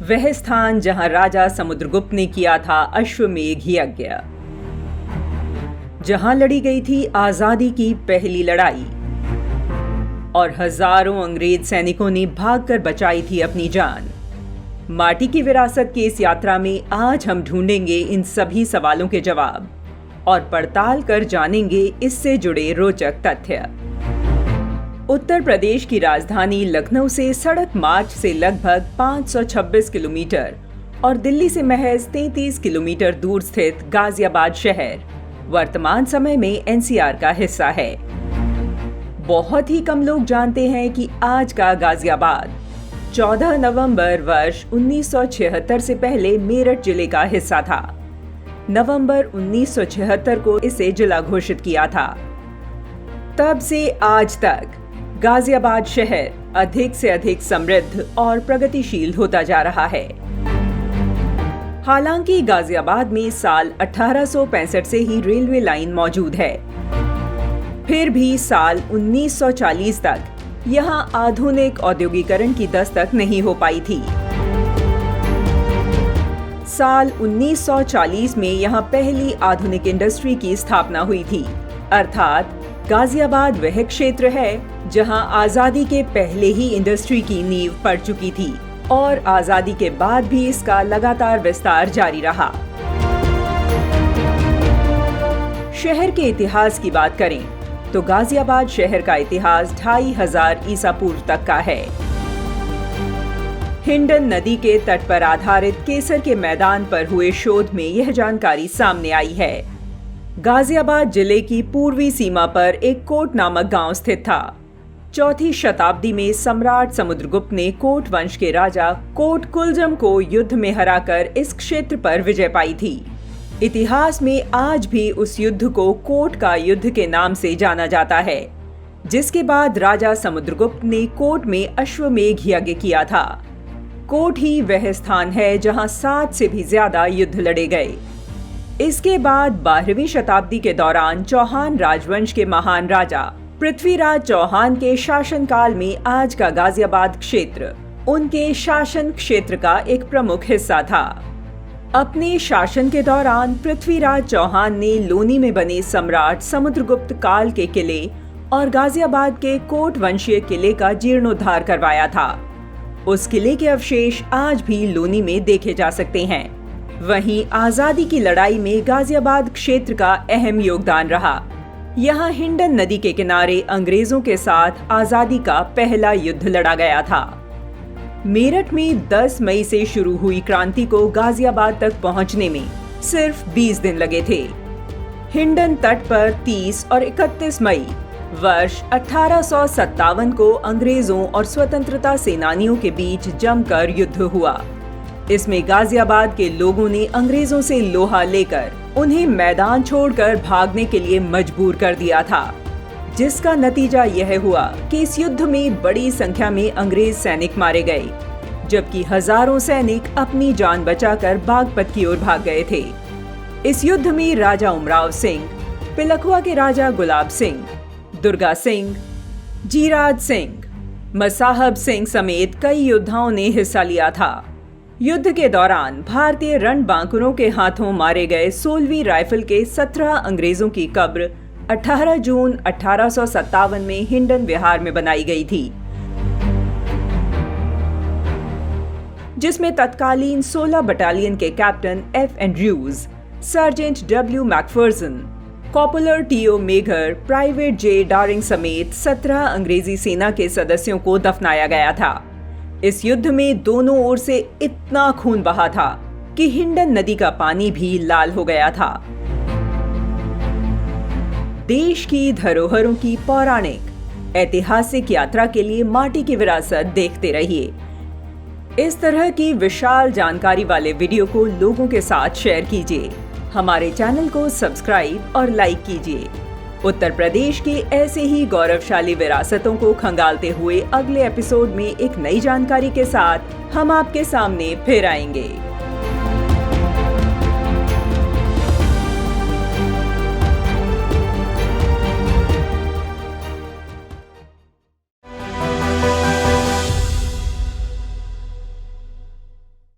वह स्थान जहां राजा समुद्रगुप्त ने किया था अश्वमेध यज्ञ, जहां लड़ी गई थी आजादी की पहली लड़ाई और हजारों अंग्रेज सैनिकों ने भागकर बचाई थी अपनी जान। माटी की विरासत की इस यात्रा में आज हम ढूंढेंगे इन सभी सवालों के जवाब और पड़ताल कर जानेंगे इससे जुड़े रोचक तथ्य। उत्तर प्रदेश की राजधानी लखनऊ से सड़क मार्ग से लगभग 526 किलोमीटर और दिल्ली से महज 33 किलोमीटर दूर स्थित गाजियाबाद शहर वर्तमान समय में एनसीआर का हिस्सा है। बहुत ही कम लोग जानते हैं कि आज का गाजियाबाद 14 नवंबर वर्ष 1976 से पहले मेरठ जिले का हिस्सा था। नवंबर 1976 को इसे जिला घोषित किया था। तब से आज तक गाजियाबाद शहर अधिक से अधिक समृद्ध और प्रगतिशील होता जा रहा है। हालांकि गाजियाबाद में साल 1865 से ही रेलवे लाइन मौजूद है, फिर भी साल 1940 तक यहां आधुनिक औद्योगिकरण की दस्तक नहीं हो पाई थी। साल 1940 में यहां पहली आधुनिक इंडस्ट्री की स्थापना हुई थी, अर्थात गाजियाबाद वह क्षेत्र है जहां आजादी के पहले ही इंडस्ट्री की नींव पड़ चुकी थी और आजादी के बाद भी इसका लगातार विस्तार जारी रहा। शहर के इतिहास की बात करें तो गाजियाबाद शहर का इतिहास 2500 ईसा पूर्व तक का है। हिंडन नदी के तट पर आधारित केसर के मैदान पर हुए शोध में यह जानकारी सामने आई है। गाजियाबाद जिले की पूर्वी सीमा पर एक कोट नामक गांव स्थित था। 4वीं शताब्दी में सम्राट समुद्रगुप्त ने कोट वंश के राजा कोट कुलजम को युद्ध में हराकर इस क्षेत्र पर विजय पाई थी। इतिहास में आज भी उस युद्ध को कोट का युद्ध के नाम से जाना जाता है, जिसके बाद राजा समुद्रगुप्त ने कोट में अश्वमेध यज्ञ किया था। कोट ही वह स्थान है जहां 7 से भी ज्यादा युद्ध लड़े गए। इसके बाद 12वीं शताब्दी के दौरान चौहान राजवंश के महान राजा पृथ्वीराज चौहान के शासनकाल में आज का गाजियाबाद क्षेत्र उनके शासन क्षेत्र का एक प्रमुख हिस्सा था। अपने शासन के दौरान पृथ्वीराज चौहान ने लोनी में बने सम्राट समुद्रगुप्त काल के किले और गाजियाबाद के कोट वंशीय किले का जीर्णोद्धार करवाया था। उस किले के अवशेष आज भी लोनी में देखे जा सकते हैं। वहीं आजादी की लड़ाई में गाजियाबाद क्षेत्र का अहम योगदान रहा। यहाँ हिंडन नदी के किनारे अंग्रेजों के साथ आजादी का पहला युद्ध लड़ा गया था। मेरठ में 10 मई से शुरू हुई क्रांति को गाजियाबाद तक पहुंचने में सिर्फ 20 दिन लगे थे। हिंडन तट पर 30 और 31 मई वर्ष 1857 को अंग्रेजों और स्वतंत्रता सेनानियों के बीच जमकर युद्ध हुआ। इसमें गाजियाबाद के लोगों ने अंग्रेजों से लोहा लेकर उन्हें मैदान छोड़कर भागने के लिए मजबूर कर दिया था, जिसका नतीजा यह हुआ कि इस युद्ध में बड़ी संख्या में अंग्रेज सैनिक मारे गए, जबकि हजारों सैनिक अपनी जान बचाकर बागपत की ओर भाग गए थे। इस युद्ध में राजा उमराव सिंह, पिलखुआ के राजा गुलाब सिंह, दुर्गा सिंह, जीराज सिंह, मसाहब सिंह समेत कई योद्धाओं ने हिस्सा लिया था। युद्ध के दौरान भारतीय रणबांकुरों के हाथों मारे गए 16वीं राइफल के 17 अंग्रेजों की कब्र 18 जून 1857 में हिंडन विहार में बनाई गई थी, जिसमें तत्कालीन 16 बटालियन के captain F Andrews, sergeant W McPherson, corporal T O Meagher, private J Daring समेत 17 अंग्रेजी सेना के सदस्यों को दफनाया गया था। इस युद्ध में दोनों ओर से इतना खून बहा था कि हिंडन नदी का पानी भी लाल हो गया था। देश की धरोहरों की पौराणिक ऐतिहासिक यात्रा के लिए माटी की विरासत देखते रहिए। इस तरह की विशाल जानकारी वाले वीडियो को लोगों के साथ शेयर कीजिए। हमारे चैनल को सब्सक्राइब और लाइक कीजिए। उत्तर प्रदेश की ऐसे ही गौरवशाली विरासतों को खंगालते हुए अगले एपिसोड में एक नई जानकारी के साथ हम आपके सामने फिर आएंगे।